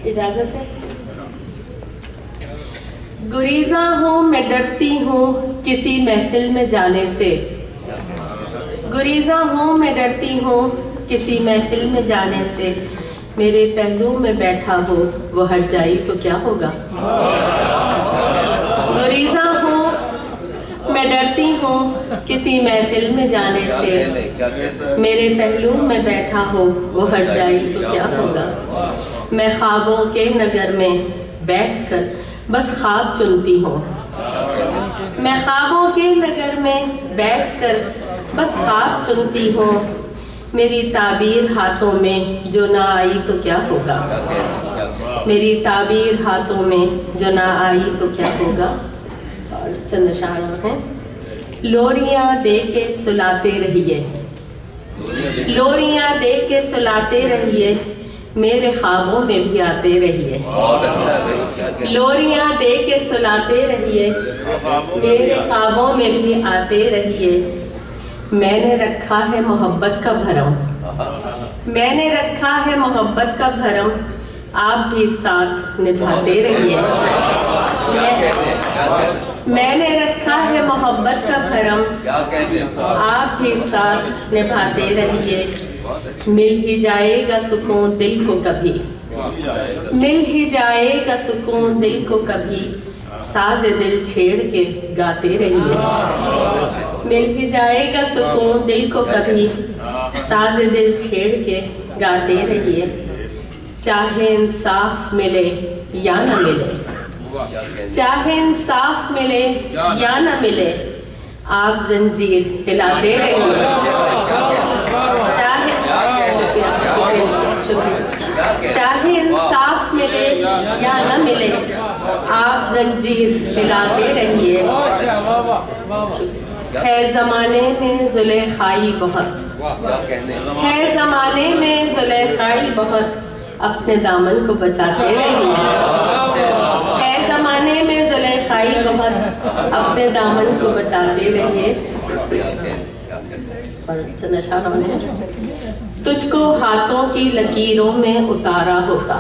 इजाजत है। गुरीजा हूँ मैं डरती हूँ किसी महफिल में जाने से, गुरीजा हूँ मैं डरती हूँ किसी महफिल में जाने से, मेरे पहलू में बैठा हो वो हट जाई तो क्या होगा। गुरीजा हूँ मैं डरती हूँ किसी महफिल में जाने से, मेरे पहलू में बैठा हो वो हट जाई तो क्या होगा। मैं ख्वाबों के नगर में बैठकर बस ख्वाब चुनती हूँ, मैं ख्वाबों के नगर में बैठकर बस ख्वाब चुनती हूँ, मेरी ताबीर हाथों में जो ना आई तो क्या होगा, मेरी ताबीर हाथों में जो ना आई तो क्या होगा। और चंद शायर हैं। लोरियां दे के सुलाते रहिए, लोरियां दे के सुलाते रहिए, मेरे ख्वाबों में भी आते रहिए। लोरियां दे के सुलाते रहिए, मेरे ख्वाबों में भी आते रहिए। मैंने रखा है मोहब्बत का भरम, मैंने रखा है मोहब्बत का भरम, आप भी साथ निभाते रहिए। मैंने रखा है मोहब्बत का भरम, आप भी साथ निभाते रहिए। मिल ही जाएगा सुकून दिल को कभी, मिल ही जाएगा सुकून दिल को कभी, साज दिल छेड़ के गाते रहिए। मिल ही जाएगा सुकून दिल को कभी, साज दिल छेड़ के गाते रहिए। चाहे इंसाफ मिले या न मिले, चाहे इंसाफ मिले या न मिले, आप जंजीर हिलाते रहिए। चाहे इंसाफ मिले या न मिले, आप जंजीर हिलाते रहिए। है ज़माने में जुलेखाई बहुत, है ज़माने में जुलेखाई बहुत, अपने दामन को बचाते रहिए। है ज़माने में जुलेखाई बहुत, अपने दामन को बचाते रहिए। तुझको हाथों की लकीरों में उतारा होता,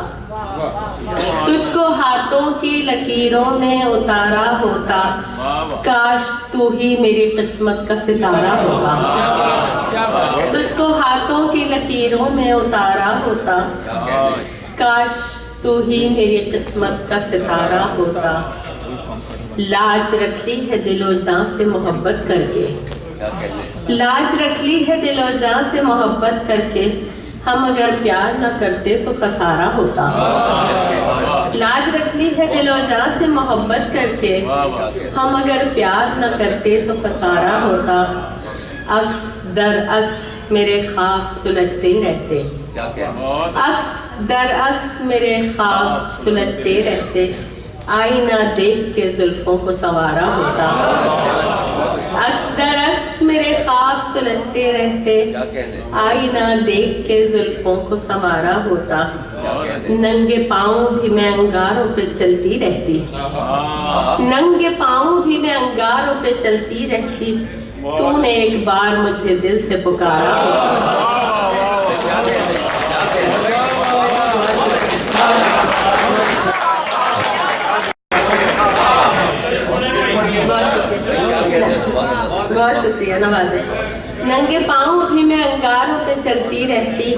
तुझको हाथों की लकीरों में उतारा होता, काश तू ही मेरी किस्मत का सितारा होता। तुझको हाथों की लकीरों में उतारा होता, काश तू ही मेरी किस्मत का सितारा होता। लाज रख ली है दिलो जान से मोहब्बत करके, लाज रख ली है दिलो जान से मोहब्बत करके, हम अगर प्यार न करते तो खसारा होता। लाज रख ली है दिलो जान से मोहब्बत करके, हम अगर प्यार न करते तो खसारा होता। अक्स दर अक्स मेरे ख्वाब सुलझते रहते, अक्स दर अक्स मेरे ख्वाब सुलझते रहते, आईना देख के जुल्फों को संवारा होता। अक्स दर अक्स मेरे ख्वाब सुलझते रहते, आईना देख के जुल्फों को संवारा होता। नंगे पाँव भी मैं अंगारों पे चलती रहती, नंगे पाँव भी मैं अंगारों पे चलती रहती, तूने एक बार मुझे दिल से पुकारा होता। बहुत शुक्रिया नवाजे। नंगे पाँव भी मैं अंगारों पे चलती रहती,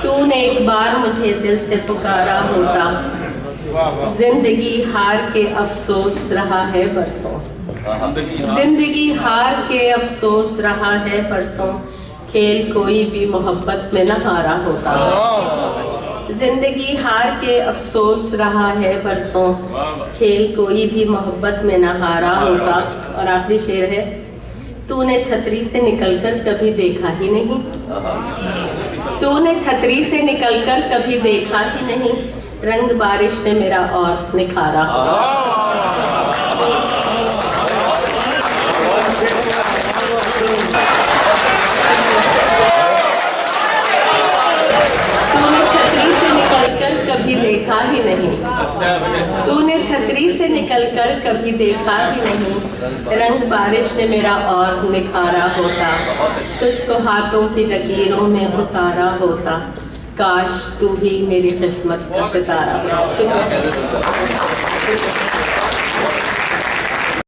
तूने एक बार मुझे दिल से पुकारा होता। जिंदगी हार के अफसोस रहा है बरसों, जिंदगी हार के अफसोस रहा है बरसों, खेल कोई भी मोहब्बत में न हारा होता। जिंदगी हार के अफसोस रहा है बरसों, खेल कोई भी मोहब्बत में न हारा होता। और आखिरी शेर है। तूने छतरी से निकलकर कभी देखा ही नहीं, तूने छतरी से निकलकर कभी देखा ही नहीं, रंग बारिश ने मेरा और निखारा। तूने छतरी से निकलकर कभी देखा ही नहीं, तूने छतरी से निकलकर कभी देखा ही नहीं, रंग बारिश ने मेरा और निखारा होता, तुझको हाथों की लकीरों में उतारा होता, काश तू ही मेरी किस्मत का सितारा होता।